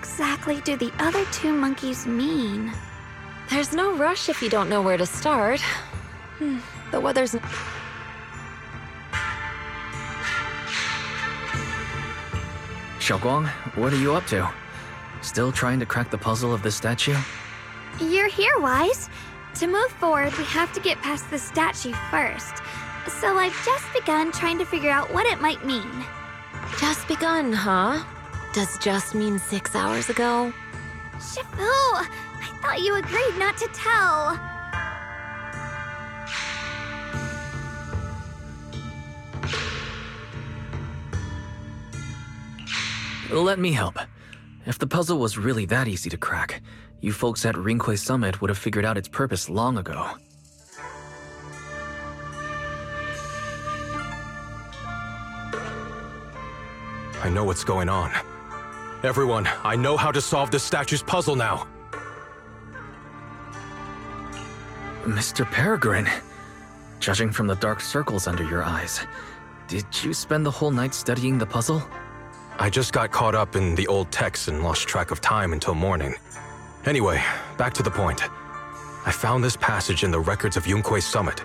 exactly do the other two monkeys mean? There's no rush if you don't know where to start. The weather's... Xiaoguang, what are you up to? Still trying to crack the puzzle of this statue? You're here, Wise. To move forward, we have to get past the statue first. So I've just begun trying to figure out what it might mean. Just begun, huh? Does just mean 6 hours ago? Shifu, I thought you agreed not to tell. Let me help. If the puzzle was really that easy to crack, you folks at Ringquay Summit would have figured out its purpose long ago. I know what's going on. Everyone, I know how to solve this statue's puzzle now. Mr. Peregrine, judging from the dark circles under your eyes, did you spend the whole night studying the puzzle? I just got caught up in the old texts and lost track of time until morning. Anyway, back to the point. I found this passage in the records of Yunquay Summit.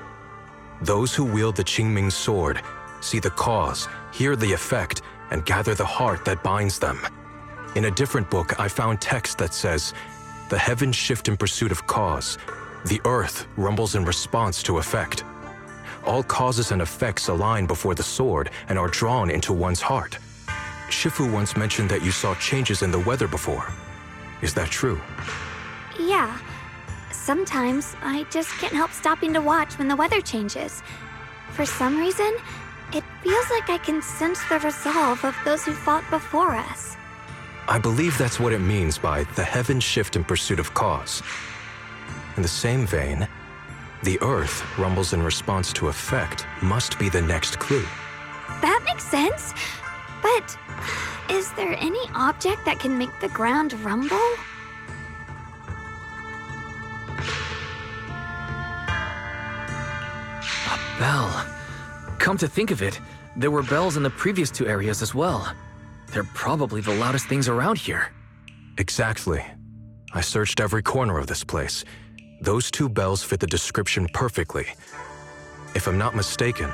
Those who wield the Qingming sword see the cause, hear the effect, and gather the heart that binds them. In a different book, I found text that says, "The heavens shift in pursuit of cause. The earth rumbles in response to effect. All causes and effects align before the sword and are drawn into one's heart." Shifu once mentioned that you saw changes in the weather before. Is that true? Yeah. Sometimes I just can't help stopping to watch when the weather changes. For some reason, it feels like I can sense the resolve of those who fought before us. I believe that's what it means by the heavens shift in pursuit of cause. In the same vein, the earth rumbles in response to effect must be the next clue. That makes sense. But is there any object that can make the ground rumble? A bell. Come to think of it, there were bells in the previous two areas as well. They're probably the loudest things around here. Exactly. I searched every corner of this place. Those two bells fit the description perfectly. If I'm not mistaken,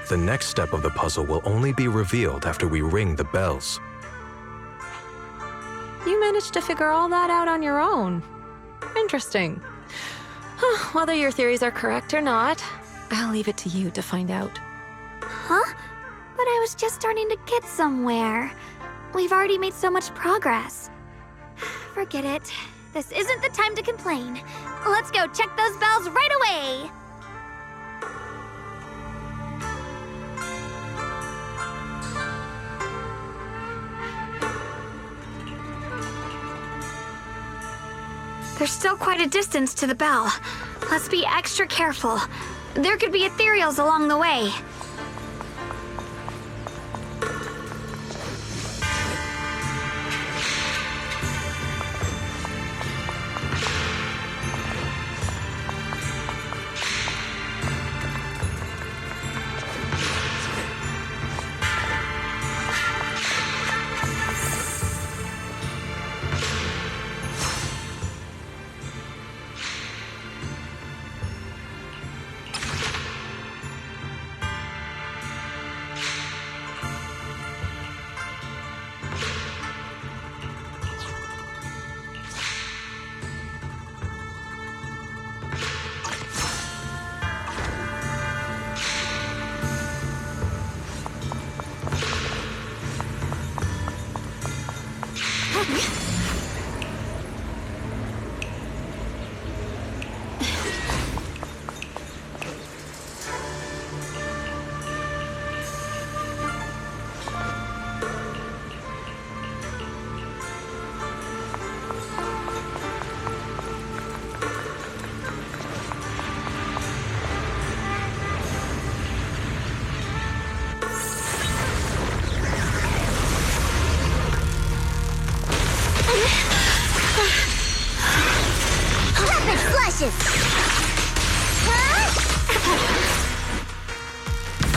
the next step of the puzzle will only be revealed after we ring the bells. You managed to figure all that out on your own. Interesting. Whether your theories are correct or not, I'll leave it to you to find out. Huh? But I was just starting to get somewhere. We've already made so much progress. Forget it. This isn't the time to complain. Let's go check those bells right away! There's still quite a distance to the bell. Let's be extra careful. There could be ethereals along the way.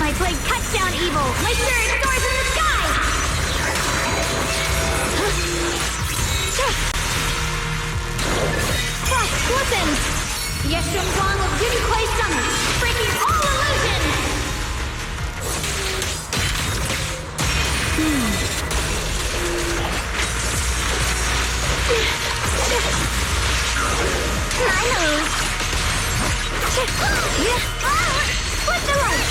My blade cuts down evil! My spirit soars in the sky! Listen! Yeshunguang of Yunquai Summit, breaking all illusions! My move! With the light!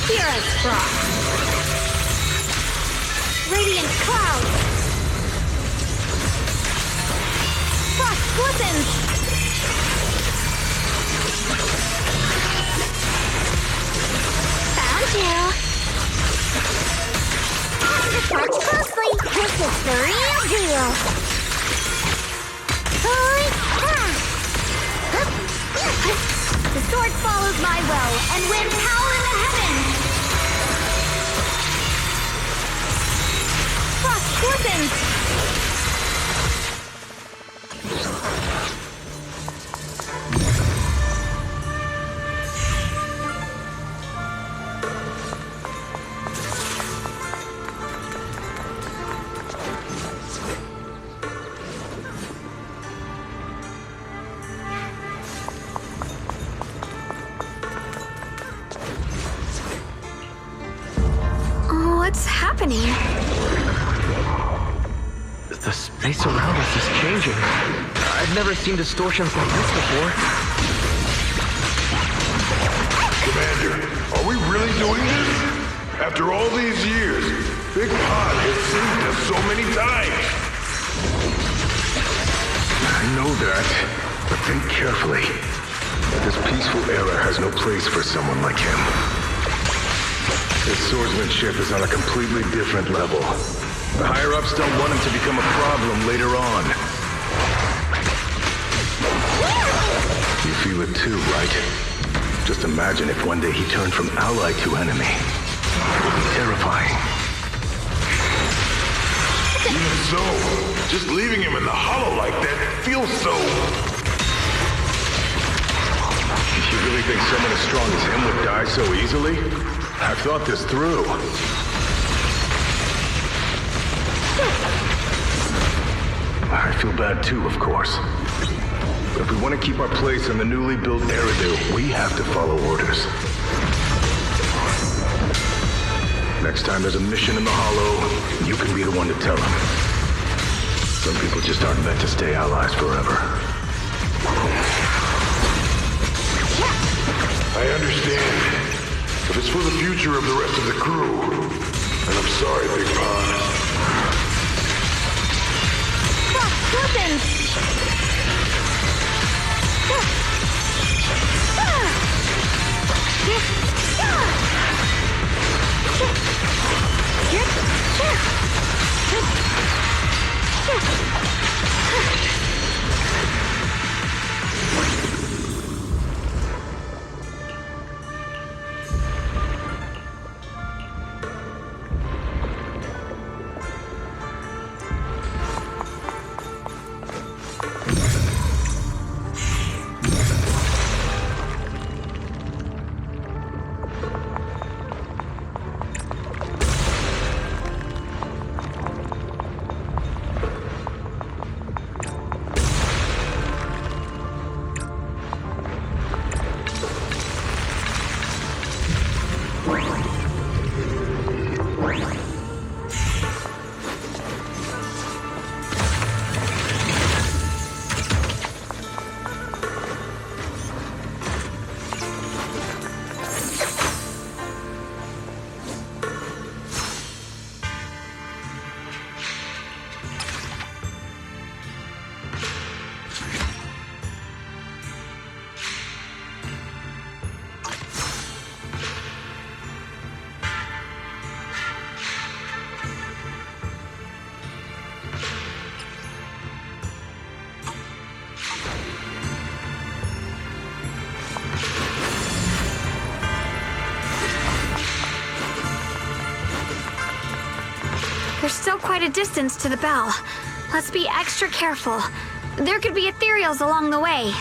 Hero's Frost! Radiant Cloud! Frost glistens! Found you! Watch closely! This is the real deal! The sword follows my will and wins power in the heavens! Frost glistens! What's happening? The space around us is changing. I've never seen distortions like this before. Commander, are we really doing this? After all these years, Big Pod has saved us so many times. I know that, but think carefully. This peaceful era has no place for someone like him. His swordsmanship is on a completely different level. The higher-ups don't want him to become a problem later on. You feel it too, right? Just imagine if one day he turned from ally to enemy. It would be terrifying. Even so, just leaving him in the hollow like that feels so... You really think someone as strong as him would die so easily? I've thought this through. I feel bad too, of course. But if we want to keep our place in the newly built Eridu, we have to follow orders. Next time there's a mission in the Hollow, you can be the one to tell them. Some people just aren't meant to stay allies forever. I understand. But it's for the future of the rest of the crew. And I'm sorry, Big Pod. Frost glistens! There's still quite a distance to the bell. Let's be extra careful. There could be ethereals along the way.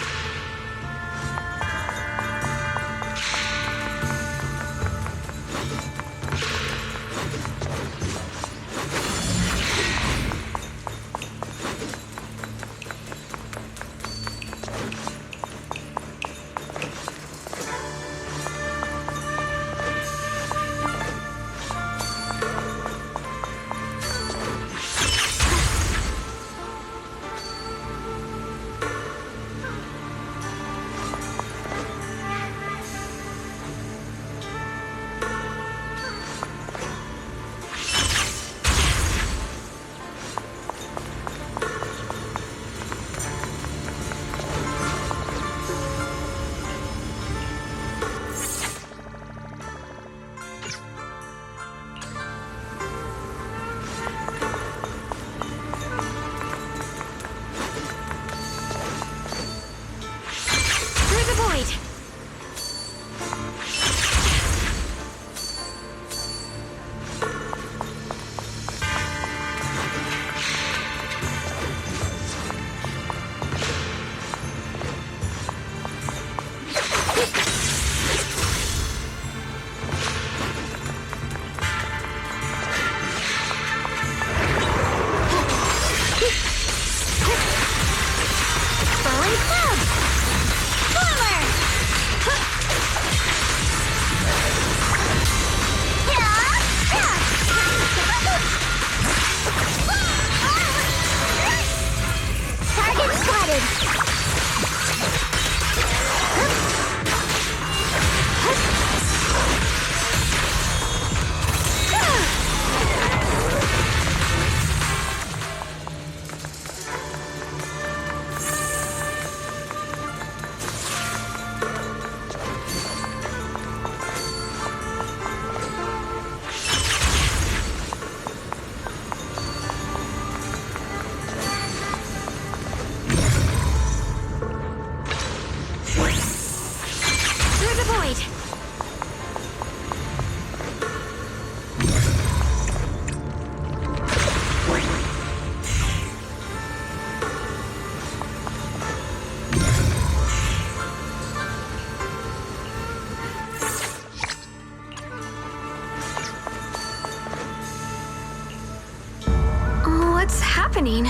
Happening?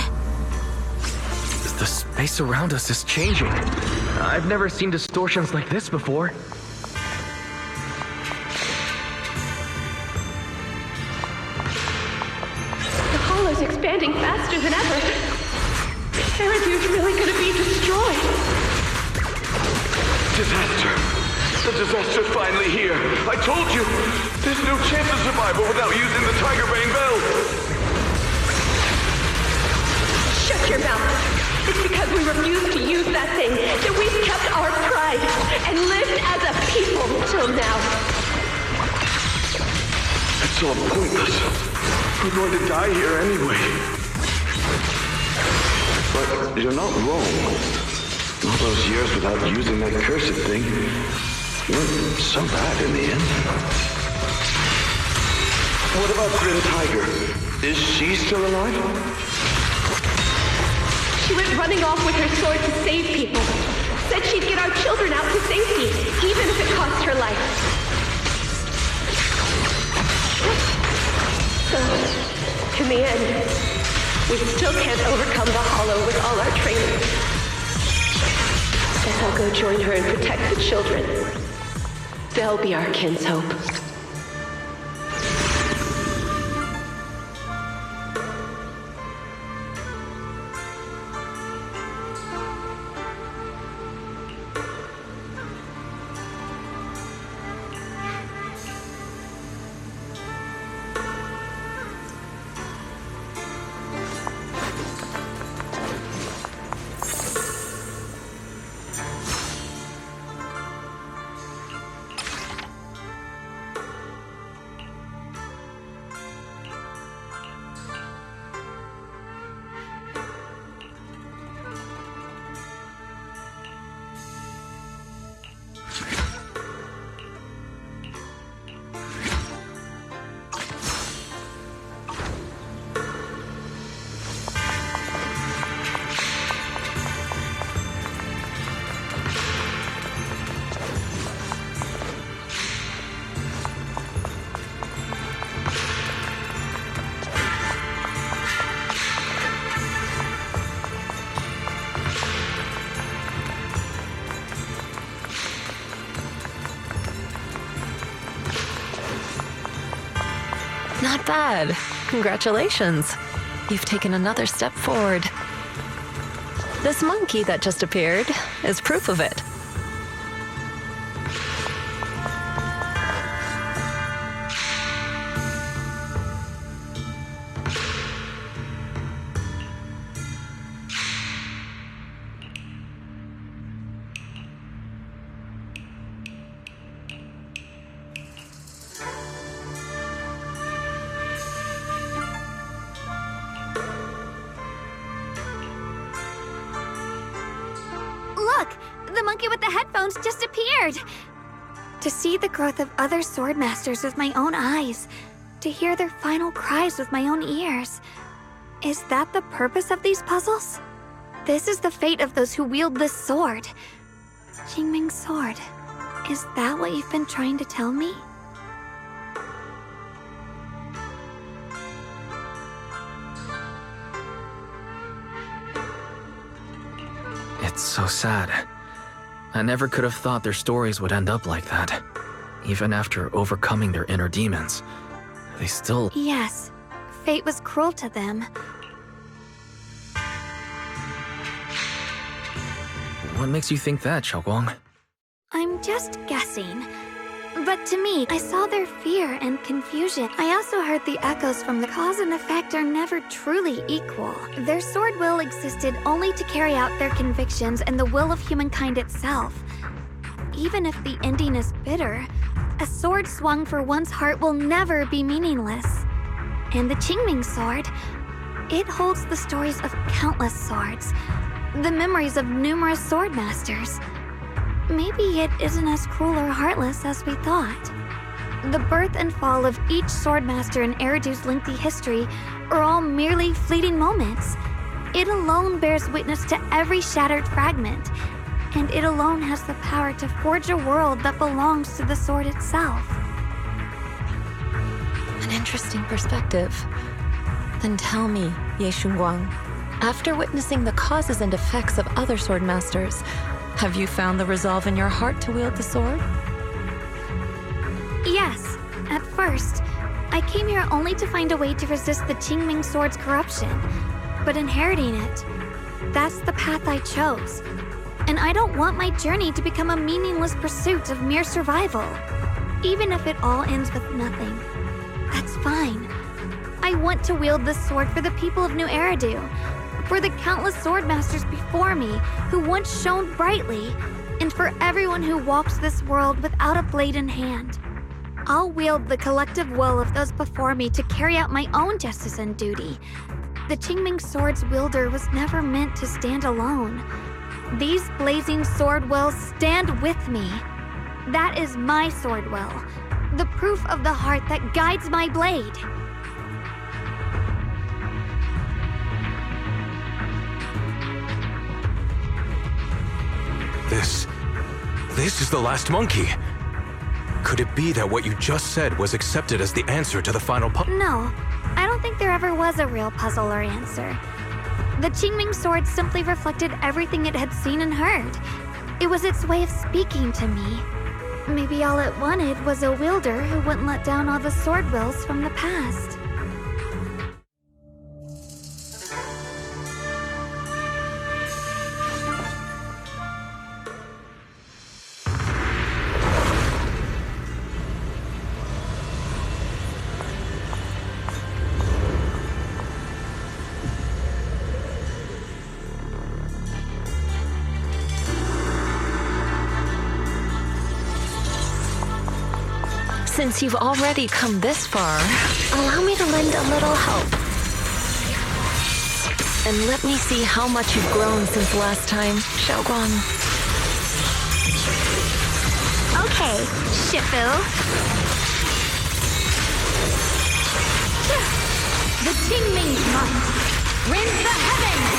The space around us is changing. I've never seen distortions like this before. The hollow's expanding faster than ever. Paradu's really gonna be destroyed. Disaster. The disaster's finally here. I told you. There's no chance of survival without using the Tiger Bang Bell. Shut your mouth. It's because we refused to use that thing that we've kept our pride and lived as a people till now. It's all pointless. We're going to die here anyway. But you're not wrong. All those years without using that cursed thing weren't so bad in the end. What about Grim Tiger? Is she still alive? She went running off with her sword to save people. Said she'd get our children out to safety, even if it cost her life. So, in the end, we still can't overcome the Hollow with all our training. Guess I'll go join her and protect the children. They'll be our kinshope. Not bad. Congratulations. You've taken another step forward. This monkey that just appeared is proof of it. Look! The monkey with the headphones just appeared! To see the growth of other swordmasters with my own eyes, to hear their final cries with my own ears. Is that the purpose of these puzzles? This is the fate of those who wield this sword. Qingming's sword. Is that what you've been trying to tell me? It's so sad. I never could have thought their stories would end up like that. Even after overcoming their inner demons, they still... Yes, fate was cruel to them. What makes you think that, Xiaoguang? I'm just guessing. But to me, I saw their fear and confusion. I also heard the echoes from the cause and effect are never truly equal. Their sword will existed only to carry out their convictions and the will of humankind itself. Even if the ending is bitter, a sword swung for one's heart will never be meaningless. And the Qingming sword, it holds the stories of countless swords, the memories of numerous swordmasters. Maybe it isn't as cruel or heartless as we thought. The birth and fall of each swordmaster in Eridu's lengthy history are all merely fleeting moments. It alone bears witness to every shattered fragment, and it alone has the power to forge a world that belongs to the sword itself. An interesting perspective. Then tell me, Ye Shunguang, after witnessing the causes and effects of other swordmasters, have you found the resolve in your heart to wield the sword? Yes, at first. I came here only to find a way to resist the Qingming sword's corruption. But inheriting it, that's the path I chose. And I don't want my journey to become a meaningless pursuit of mere survival. Even if it all ends with nothing, that's fine. I want to wield this sword for the people of New Eridu, for the countless swordmasters before me who once shone brightly, and for everyone who walks this world without a blade in hand. I'll wield the collective will of those before me to carry out my own justice and duty. The Qingming sword's wielder was never meant to stand alone. These blazing sword wills stand with me. That is my sword will, the proof of the heart that guides my blade. This is the last monkey. Could it be that what you just said was accepted as the answer to the final puzzle? No, I don't think there ever was a real puzzle or answer. The Qingming sword simply reflected everything it had seen and heard. It was its way of speaking to me. Maybe all it wanted was a wielder who wouldn't let down all the sword wills from the past. Since you've already come this far, allow me to lend a little help. And let me see how much you've grown since last time, Xiaoguang. Okay, Shifu. The Qingming's might rends the heavens!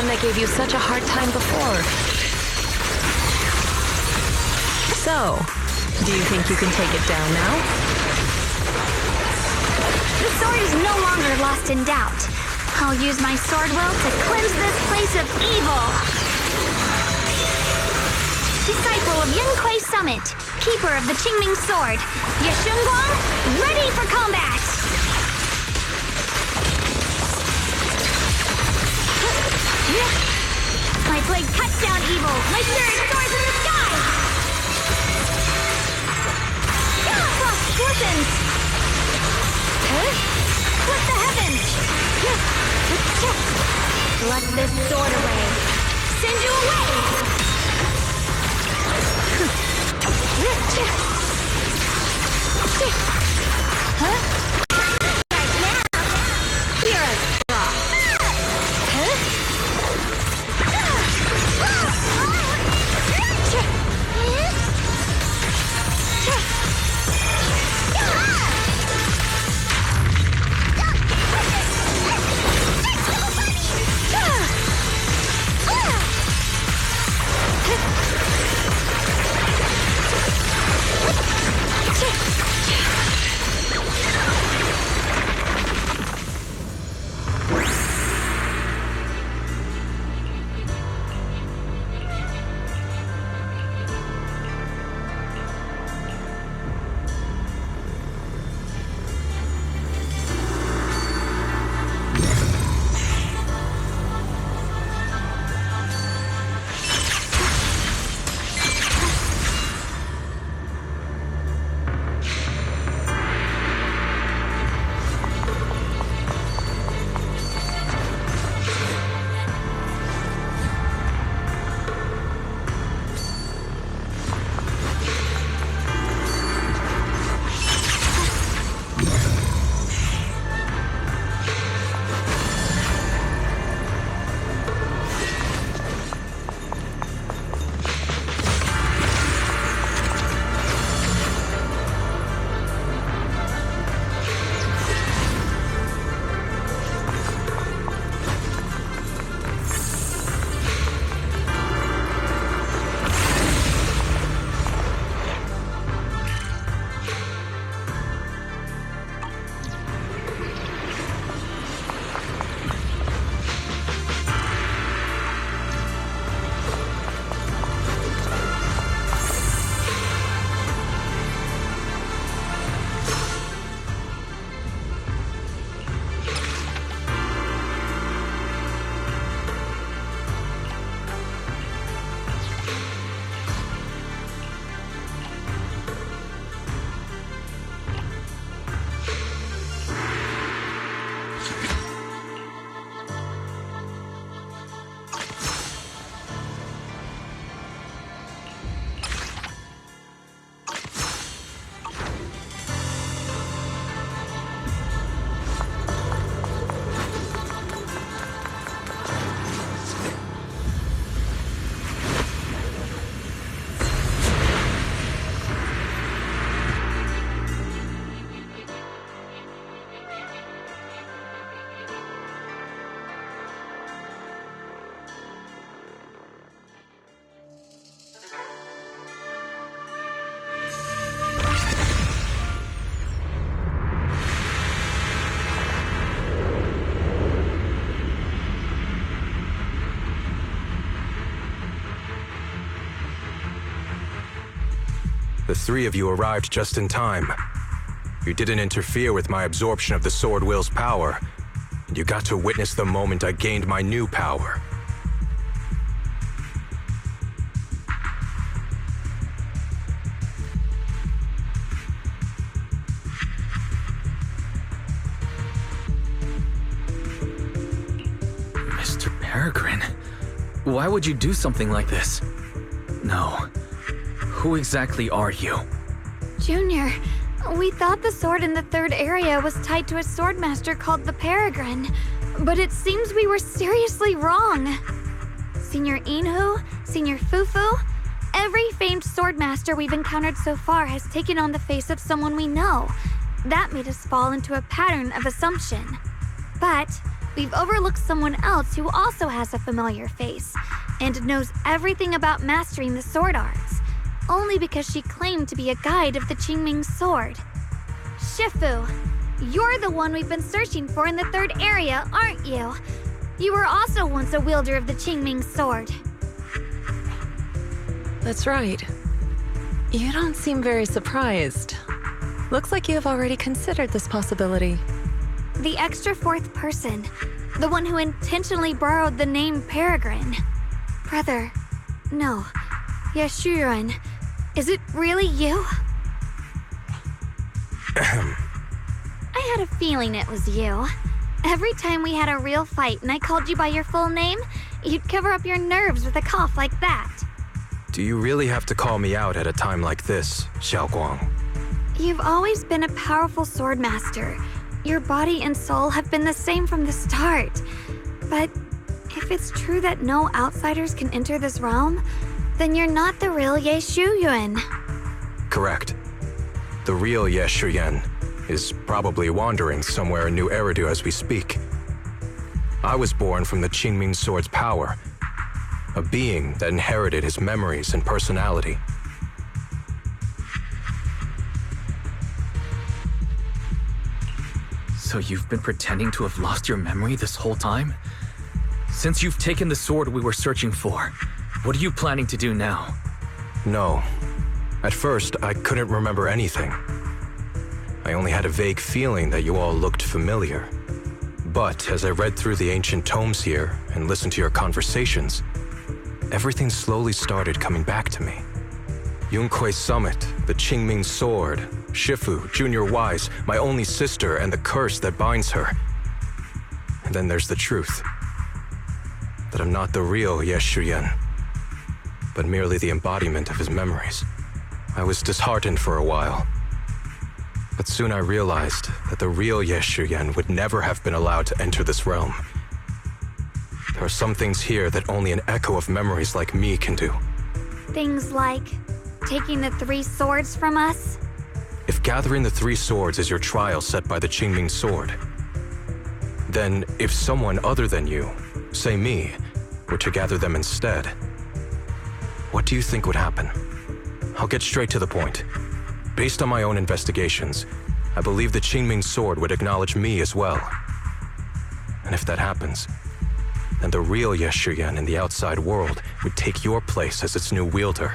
one that gave you such a hard time before. So, do you think you can take it down now? The sword is no longer lost in doubt. I'll use my sword will to cleanse this place of evil. Disciple of Yunquei Summit, keeper of the Qingming sword, Yeshunguang, ready for combat! My blade cuts down evil. My spirit soars in the sky. Frost glistens. Split the heavens. Let this sword away. Send you away. Right now, fear us. The three of you arrived just in time. You didn't interfere with my absorption of the Sword Will's power, and you got to witness the moment I gained my new power. Mr. Peregrine, why would you do something like this? No. Who exactly are you? Junior, we thought the sword in the third area was tied to a swordmaster called the Peregrine, but it seems we were seriously wrong. Senior Inhu, Senior Fufu, every famed swordmaster we've encountered so far has taken on the face of someone we know. That made us fall into a pattern of assumption. But we've overlooked someone else who also has a familiar face and knows everything about mastering the sword arts, only because she claimed to be a guide of the Qingming sword. Shifu, you're the one we've been searching for in the third area, aren't you? You were also once a wielder of the Qingming sword. That's right. You don't seem very surprised. Looks like you have already considered this possibility. The extra fourth person, the one who intentionally borrowed the name Peregrine. Brother, no, Yashuren, is it really you? I had a feeling it was you. Every time we had a real fight and I called you by your full name, you'd cover up your nerves with a cough like that. Do you really have to call me out at a time like this, Xiaoguang? You've always been a powerful sword master. Your body and soul have been the same from the start. But if it's true that no outsiders can enter this realm, then you're not the real Ye Shuyuan. Correct. The real Ye Shuyan is probably wandering somewhere in New Eridu as we speak. I was born from the Qingming sword's power, a being that inherited his memories and personality. So you've been pretending to have lost your memory this whole time? Since you've taken the sword we were searching for, what are you planning to do now? No. At first, I couldn't remember anything. I only had a vague feeling that you all looked familiar. But as I read through the ancient tomes here and listened to your conversations, everything slowly started coming back to me. Yunquei Summit, the Qingming sword, Shifu, Junior Wise, my only sister, and the curse that binds her. And then there's the truth. That I'm not the real Ye Shuyan, but merely the embodiment of his memories. I was disheartened for a while. But soon I realized that the real Ye Shuyan would never have been allowed to enter this realm. There are some things here that only an echo of memories like me can do. Things like taking the 3 swords from us? If gathering the 3 swords is your trial set by the Qingming sword, then if someone other than you, say me, were to gather them instead, what do you think would happen? I'll get straight to the point. Based on my own investigations, I believe the Qingming sword would acknowledge me as well. And if that happens, then the real Ye Shuyan in the outside world would take your place as its new wielder.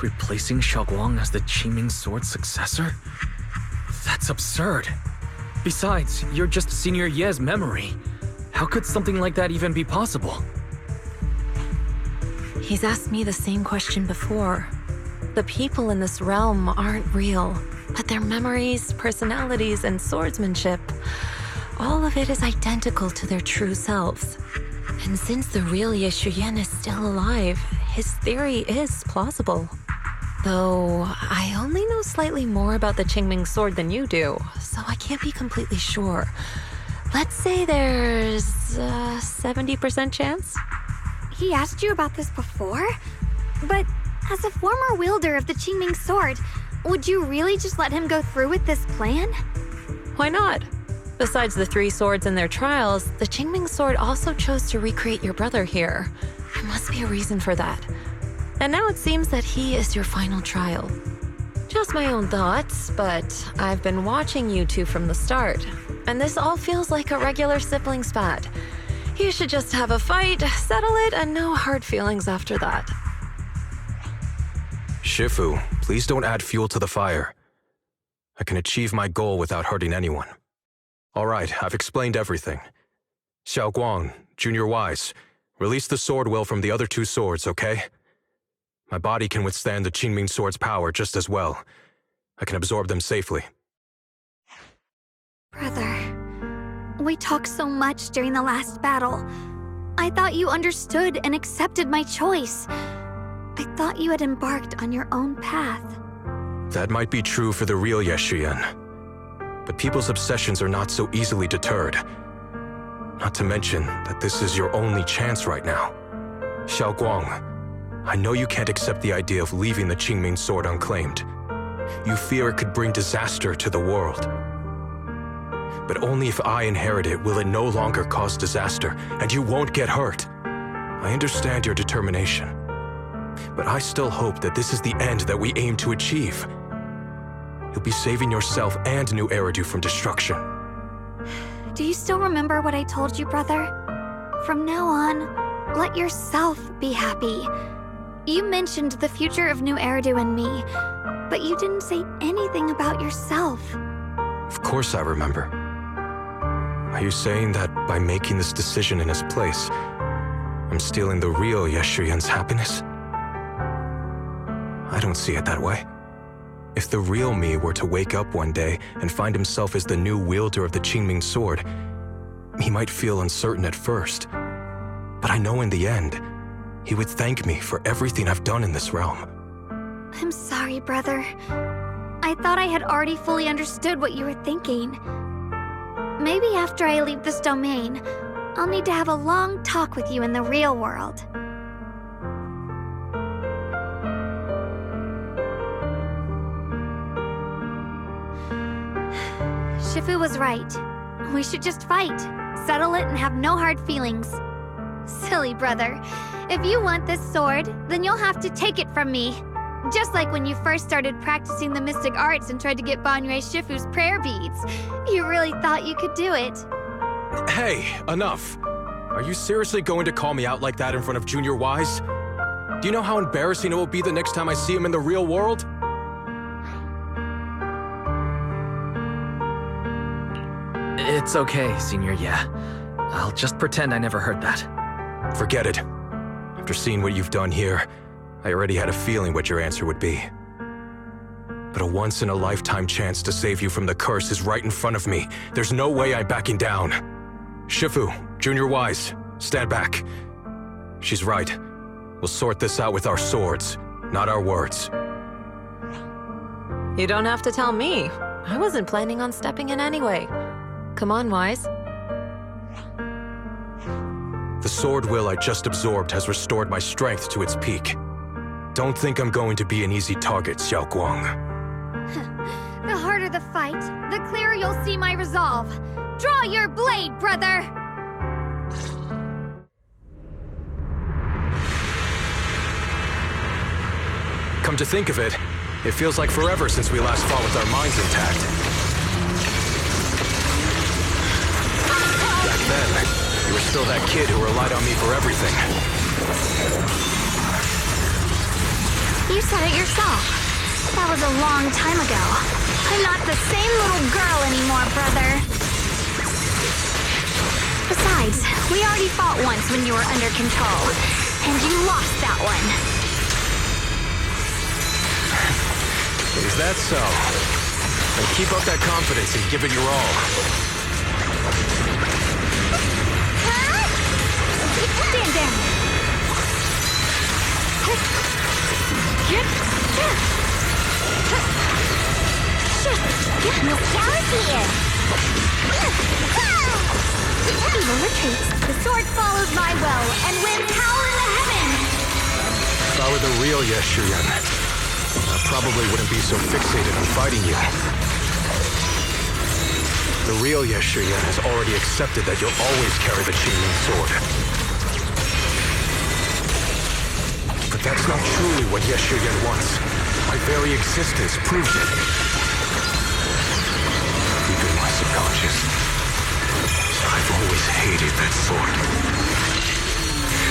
Replacing Xiaoguang as the Qingming sword's successor? That's absurd. Besides, you're just Senior Ye's memory. How could something like that even be possible? He's asked me the same question before. The people in this realm aren't real, but their memories, personalities, and swordsmanship, all of it is identical to their true selves. And since the real Ye Shuyan is still alive, his theory is plausible. Though, I only know slightly more about the Qingming sword than you do, so I can't be completely sure. Let's say there's a 70% chance? He asked you about this before? But as a former wielder of the Qingming sword, would you really just let him go through with this plan? Why not? Besides the 3 swords in their trials, the Qingming sword also chose to recreate your brother here. There must be a reason for that. And now it seems that he is your final trial. Just my own thoughts, but I've been watching you two from the start, and this all feels like a regular sibling spat. You should just have a fight, settle it, and no hard feelings after that. Shifu, please don't add fuel to the fire. I can achieve my goal without hurting anyone. All right, I've explained everything. Xiaoguang, Junior Wise, release the sword will from the other 2 swords, okay? My body can withstand the Qingming sword's power just as well. I can absorb them safely. Brother, we talked so much during the last battle. I thought you understood and accepted my choice. I thought you had embarked on your own path. That might be true for the real Ye Shuyan. But people's obsessions are not so easily deterred. Not to mention that this is your only chance right now. Xiaoguang, I know you can't accept the idea of leaving the Qingming sword unclaimed. You fear it could bring disaster to the world. But only if I inherit it will it no longer cause disaster, and you won't get hurt. I understand your determination, but I still hope that this is the end that we aim to achieve. You'll be saving yourself and New Eridu from destruction. Do you still remember what I told you, brother? From now on, let yourself be happy. You mentioned the future of New Eridu and me, but you didn't say anything about yourself. Of course I remember. Are you saying that by making this decision in his place, I'm stealing the real Yeshuyan's happiness? I don't see it that way. If the real me were to wake up one day and find himself as the new wielder of the Qingming sword, he might feel uncertain at first. But I know in the end, he would thank me for everything I've done in this realm. I'm sorry, brother. I thought I had already fully understood what you were thinking. Maybe after I leave this domain, I'll need to have a long talk with you in the real world. Shifu was right. We should just fight, settle it, and have no hard feelings. Silly brother. If you want this sword, then you'll have to take it from me. Just like when you first started practicing the mystic arts and tried to get Banyue Shifu's prayer beads. You really thought you could do it. Hey, enough! Are you seriously going to call me out like that in front of Junior Wise? Do you know how embarrassing it will be the next time I see him in the real world? It's okay, Senior Ye. I'll just pretend I never heard that. Forget it. After seeing what you've done here, I already had a feeling what your answer would be. But a once-in-a-lifetime chance to save you from the curse is right in front of me. There's no way I'm backing down. Shifu, Junior Wise, stand back. She's right. We'll sort this out with our swords, not our words. You don't have to tell me. I wasn't planning on stepping in anyway. Come on, Wise. The sword will I just absorbed has restored my strength to its peak. Don't think I'm going to be an easy target, Xiao Guang. The harder the fight, the clearer you'll see my resolve. Draw your blade, brother! Come to think of it, it feels like forever since we last fought with our minds intact. Back then, you were still that kid who relied on me for everything. You said it yourself. That was a long time ago. I'm not the same little girl anymore, brother. Besides, we already fought once when you were under control, and you lost that one. Is that so? Then keep up that confidence and give it your all. Stand down. Evil retreats. The sword follows my will and winds howl in the heavens. If I were the real Yeshuyan, I probably wouldn't be so fixated on fighting you. The real Yeshuyan has already accepted that you'll always carry the Qingming sword. But that's not truly what Yeshuyan wants. My very existence proves it. Even my subconscious. I've always hated that sword.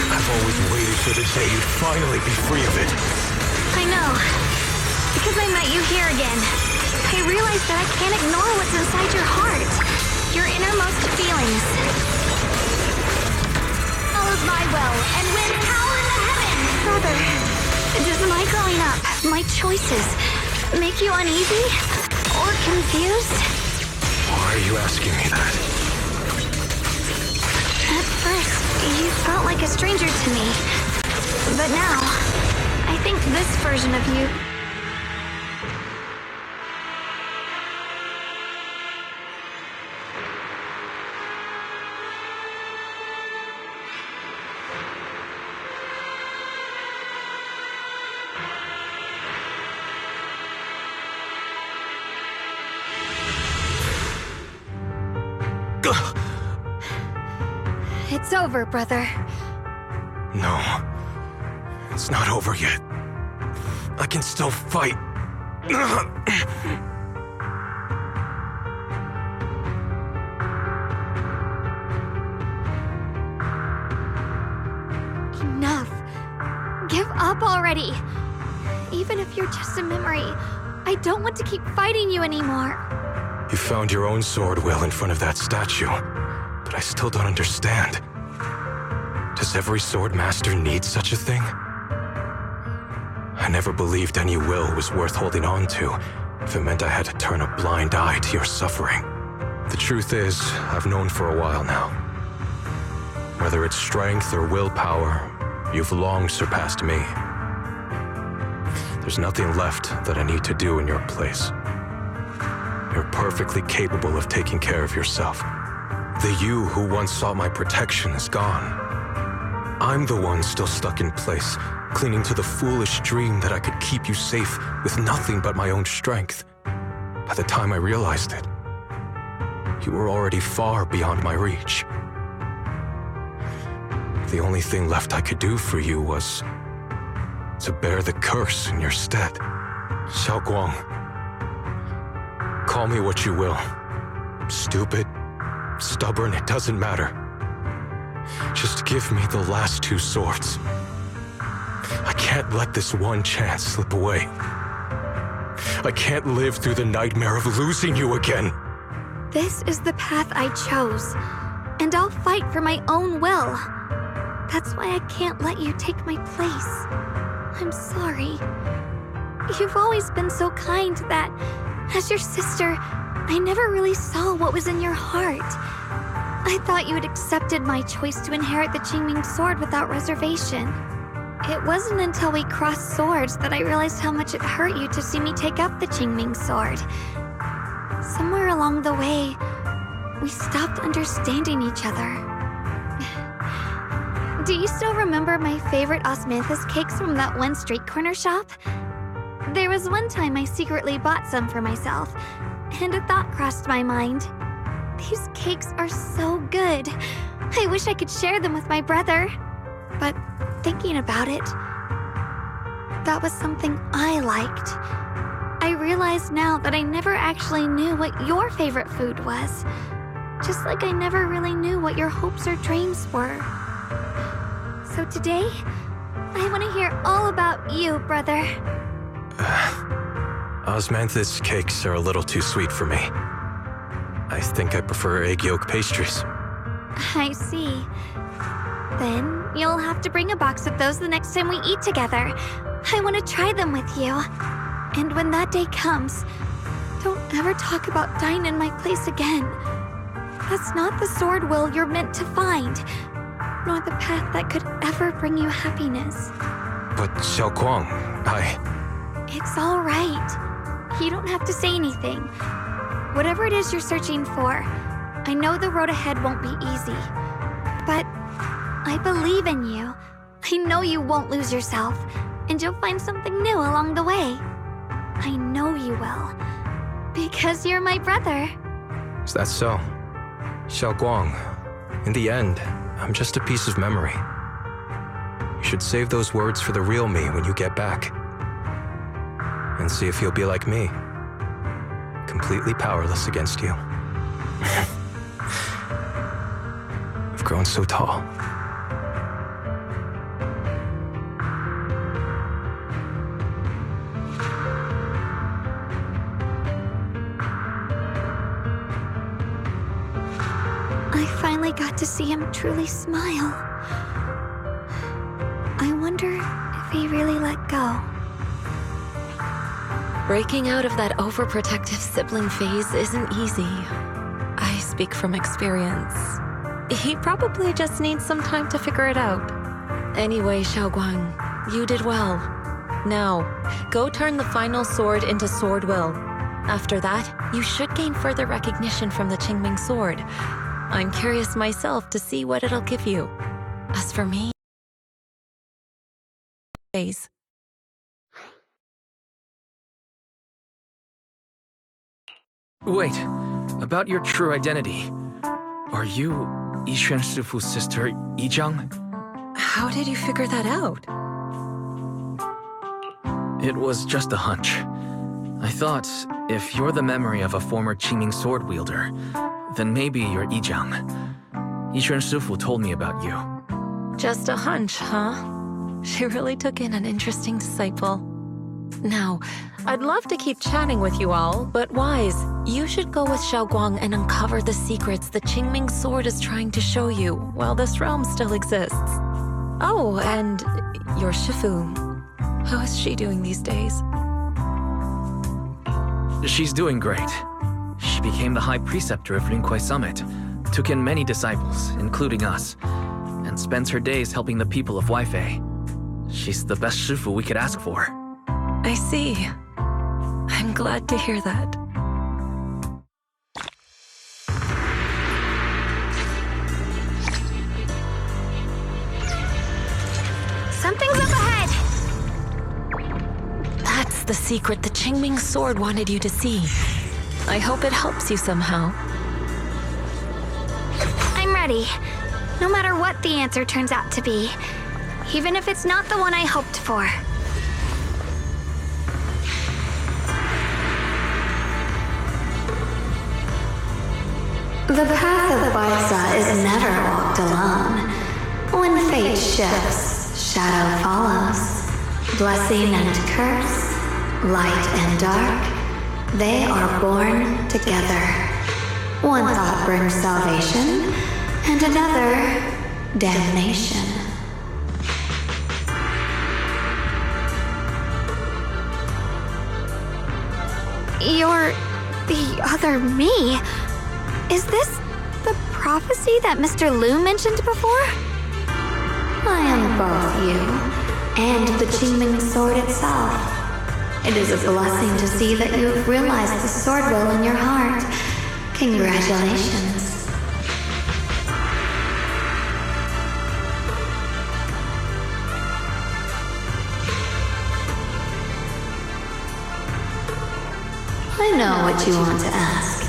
I've always waited for the day you'd finally be free of it. I know. Because I met you here again. I realized that I can't ignore what's inside your heart. Your innermost feelings. Follows my will and winds howl in the heavens. Brother, does my growing up, my choices, make you uneasy? Or confused? Why are you asking me that? At first, you felt like a stranger to me. But now, I think this version of you... It's over, brother. No. It's not over yet. I can still fight. Enough. Give up already. Even if you're just a memory, I don't want to keep fighting you anymore. You found your own sword, Will, in front of that statue. But I still don't understand. Does every sword master need such a thing? I never believed any will was worth holding on to if it meant I had to turn a blind eye to your suffering. The truth is, I've known for a while now. Whether it's strength or willpower, you've long surpassed me. There's nothing left that I need to do in your place. You're perfectly capable of taking care of yourself. The you who once sought my protection is gone. I'm the one still stuck in place, clinging to the foolish dream that I could keep you safe with nothing but my own strength. By the time I realized it, you were already far beyond my reach. The only thing left I could do for you was to bear the curse in your stead. Xiaoguang, call me what you will. Stupid, stubborn, it doesn't matter. Just give me the last two swords. I can't let this one chance slip away. I can't live through the nightmare of losing you again. This is the path I chose, and I'll fight for my own will. That's why I can't let you take my place. I'm sorry. You've always been so kind that, as your sister, I never really saw what was in your heart. I thought you had accepted my choice to inherit the Qingming sword without reservation. It wasn't until we crossed swords that I realized how much it hurt you to see me take up the Qingming sword. Somewhere along the way, we stopped understanding each other. Do you still remember my favorite osmanthus cakes from that one street corner shop? There was one time I secretly bought some for myself, and a thought crossed my mind. These cakes are so good. I wish I could share them with my brother. But thinking about it, that was something I liked. I realize now that I never actually knew what your favorite food was. Just like I never really knew what your hopes or dreams were. So today, I want to hear all about you, brother. Osmanthus cakes are a little too sweet for me. I think I prefer egg yolk pastries. I see. Then you'll have to bring a box of those the next time we eat together. I want to try them with you. And when that day comes, don't ever talk about dying in my place again. That's not the sword will you're meant to find, nor the path that could ever bring you happiness. But Xiaoguang, It's all right. You don't have to say anything. Whatever it is you're searching for, I know the road ahead won't be easy. But I believe in you. I know you won't lose yourself, and you'll find something new along the way. I know you will. Because you're my brother. Is that so? Xiaoguang, in the end, I'm just a piece of memory. You should save those words for the real me when you get back. And see if you'll be like me. Completely powerless against you. I've grown so tall. I finally got to see him truly smile. I wonder if he really let go. Breaking out of that overprotective sibling phase isn't easy. I speak from experience. He probably just needs some time to figure it out. Anyway, Xiaoguang, you did well. Now, go turn the final sword into sword will. After that, you should gain further recognition from the Qingming sword. I'm curious myself to see what it'll give you. As for me, phase. Wait, about your true identity. Are you Yixuan Shifu's sister, Yizhang? How did you figure that out? It was just a hunch. I thought, if you're the memory of a former Qiming sword wielder, then maybe you're Yizhang. Yixuan Shifu told me about you. Just a hunch, huh? She really took in an interesting disciple. Now, I'd love to keep chatting with you all, but Wise, you should go with Xiaoguang and uncover the secrets the Qingming sword is trying to show you while this realm still exists. Oh, and your Shifu. How is she doing these days? She's doing great. She became the High Preceptor of Yunquai Summit, took in many disciples, including us, and spends her days helping the people of Weifei. She's the best Shifu we could ask for. I see. I'm glad to hear that. Something's up ahead! That's the secret the Qingming sword wanted you to see. I hope it helps you somehow. I'm ready. No matter what the answer turns out to be. Even if it's not the one I hoped for. The path of Barca is never walked alone. When fate shifts, shadow follows. Blessing and curse, light and dark, they are born together. One thought brings salvation, and another, damnation. You're the other me. Is this the prophecy that Mr. Liu mentioned before? I am both you and the Qingming sword itself. It is a blessing to see that you have realized the sword will in your heart. Congratulations. I know what you want to ask.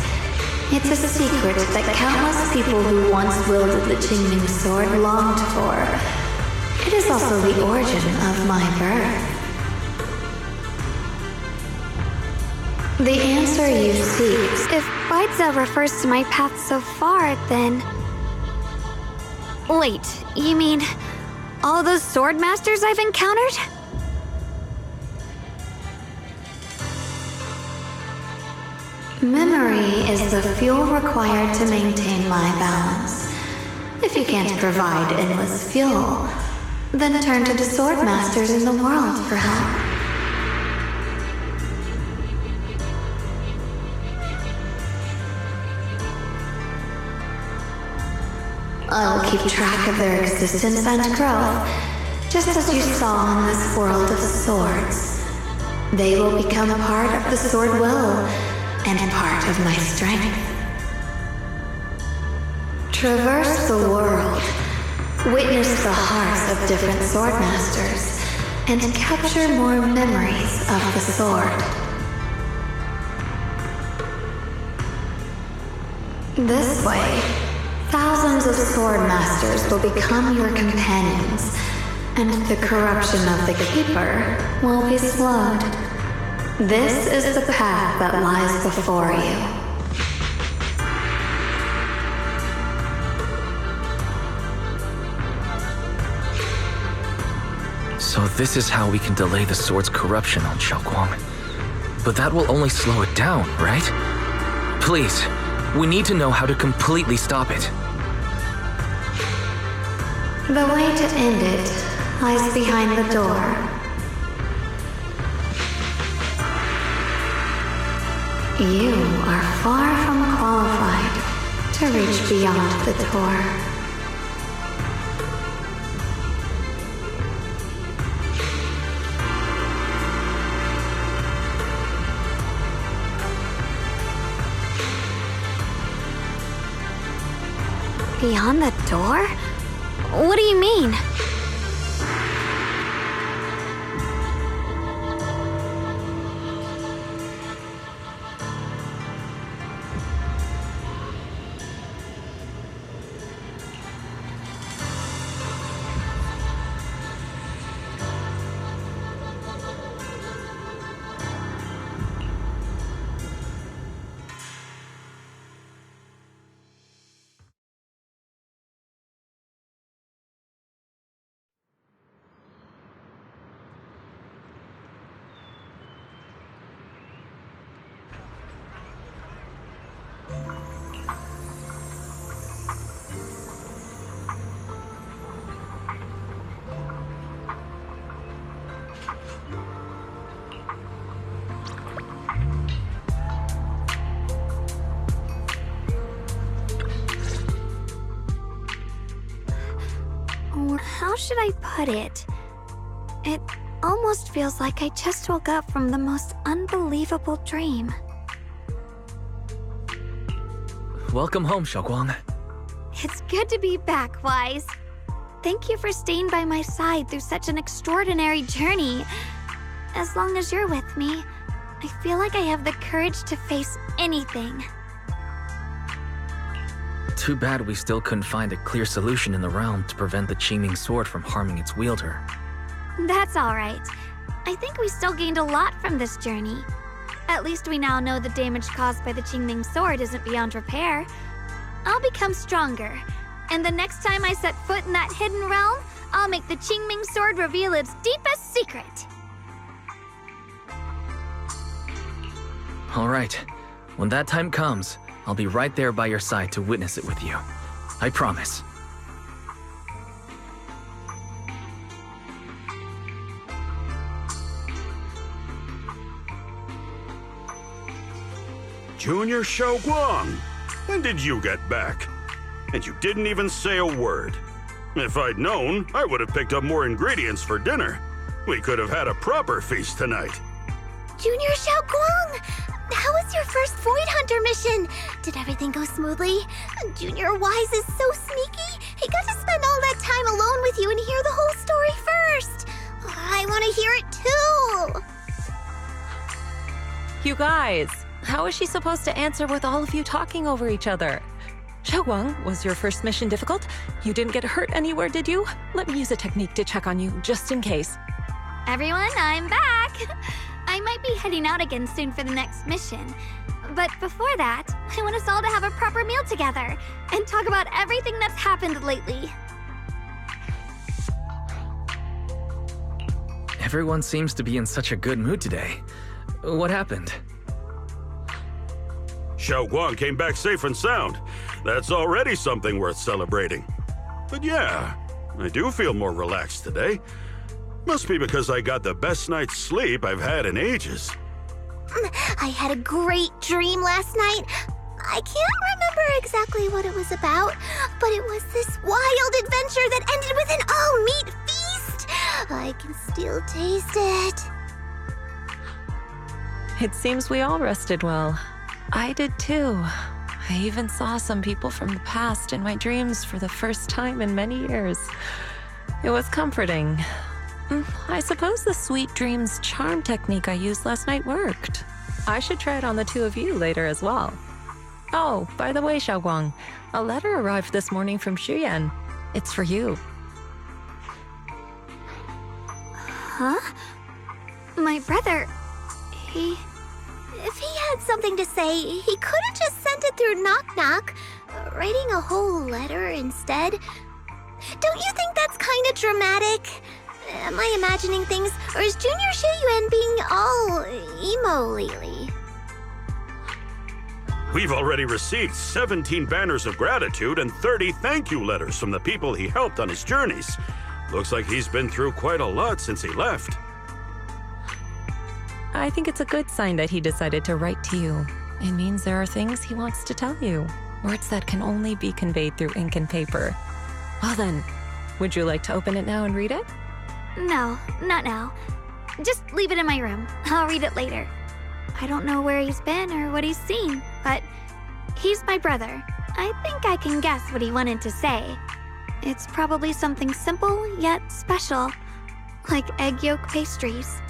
It's a secret that countless people who once wielded the Qingming sword longed for. It is also the origin of my birth. The answer you seek. If Baizi refers to my path so far, then... Wait, you mean all those sword masters I've encountered? Memory is the fuel required to maintain my balance. If you can't provide endless fuel, then turn to the sword masters in the world for help. I will keep track of their existence and growth, just as you saw in this world of swords. They will become part of the sword will, and part of my strength. Traverse the world, witness the hearts of different sword masters, and capture more memories of the sword. This way, thousands of sword masters will become your companions, and the corruption of the Keeper will be slowed. This is the path that lies before you. So this is how we can delay the sword's corruption on Xiaoguang. But that will only slow it down, right? Please, we need to know how to completely stop it. The way to end it lies behind the door. You are far from qualified to reach beyond the door. Beyond the door? What do you mean? Or how should I put it? It almost feels like I just woke up from the most unbelievable dream. Welcome home, Xiaoguang. It's good to be back, Wise. Thank you for staying by my side through such an extraordinary journey. As long as you're with me, I feel like I have the courage to face anything. Too bad we still couldn't find a clear solution in the realm to prevent the Qingming sword from harming its wielder. That's alright. I think we still gained a lot from this journey. At least we now know the damage caused by the Qingming sword isn't beyond repair. I'll become stronger, and the next time I set foot in that hidden realm, I'll make the Qingming sword reveal its deepest secret. Alright, when that time comes, I'll be right there by your side to witness it with you. I promise. Junior Xiaoguang, when did you get back? And you didn't even say a word. If I'd known, I would have picked up more ingredients for dinner. We could have had a proper feast tonight. Junior Xiaoguang! How was your first Void Hunter mission? Did everything go smoothly? Junior Wise is so sneaky. He got to spend all that time alone with you and hear the whole story first. I want to hear it too. You guys, how is she supposed to answer with all of you talking over each other? Xiaoguang, was your first mission difficult? You didn't get hurt anywhere, did you? Let me use a technique to check on you, just in case. Everyone, I'm back! I might be heading out again soon for the next mission. But before that, I want us all to have a proper meal together and talk about everything that's happened lately. Everyone seems to be in such a good mood today. What happened? Xiaoguang came back safe and sound. That's already something worth celebrating. But yeah, I do feel more relaxed today. Must be because I got the best night's sleep I've had in ages. I had a great dream last night. I can't remember exactly what it was about, but it was this wild adventure that ended with an all-meat feast. I can still taste it. It seems we all rested well. I did too. I even saw some people from the past in my dreams for the first time in many years. It was comforting. I suppose the sweet dreams charm technique I used last night worked. I should try it on the two of you later as well. Oh, by the way, Xiaoguang, a letter arrived this morning from Xuyan. It's for you. Huh? My brother, If he had something to say, he could have just sent it through Knock Knock, writing a whole letter instead. Don't you think that's kind of dramatic? Am I imagining things, or is Junior Xueyuan being all emo lately? We've already received 17 banners of gratitude and 30 thank you letters from the people he helped on his journeys. Looks like he's been through quite a lot since he left. I think it's a good sign that he decided to write to you. It means there are things he wants to tell you. Words that can only be conveyed through ink and paper. Well then, would you like to open it now and read it? no, not now. Just leave it in my room. I'll read it later. I don't know where he's been or what he's seen, but he's my brother. I think I can guess what he wanted to say. It's probably something simple yet special, like egg yolk pastries.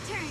turn.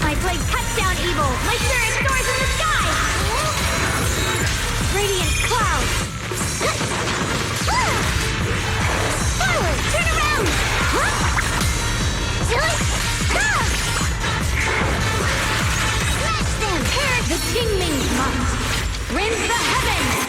My blade cuts down evil. My spirit soars in the sky. Radiant cloud. Forward, turn around. Smash them. The Jingming's might rends the heavens.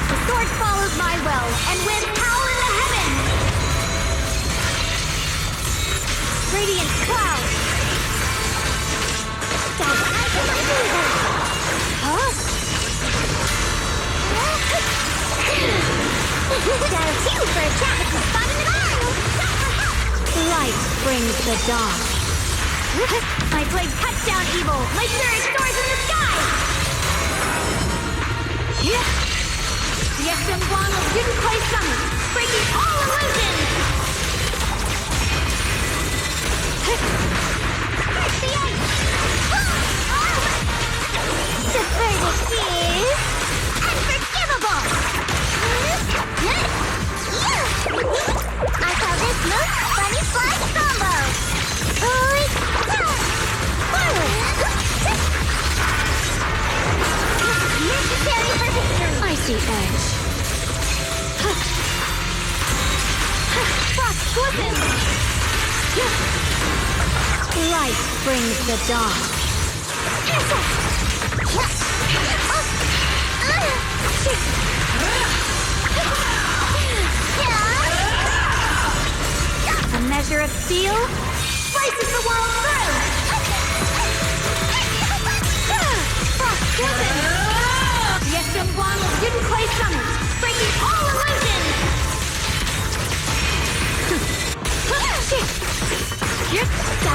The sword follows my will, and with power in the heavens. Radiant cloud. For a tropical spot in the garden. Light brings the dawn. My blade cuts down evil. My spirit soars in the sky. The Zenless didn't play summon, breaking all illusions. The ice. The verdict is unforgivable. I call this move Bunny Slide Combo! Forward! Necessary for victory! Icy edge. Frost glisten! Light brings the dawn. A measure of steel slices the world through. Frost glisten. Yes, Zenless didn't play summons, breaking all illusions. The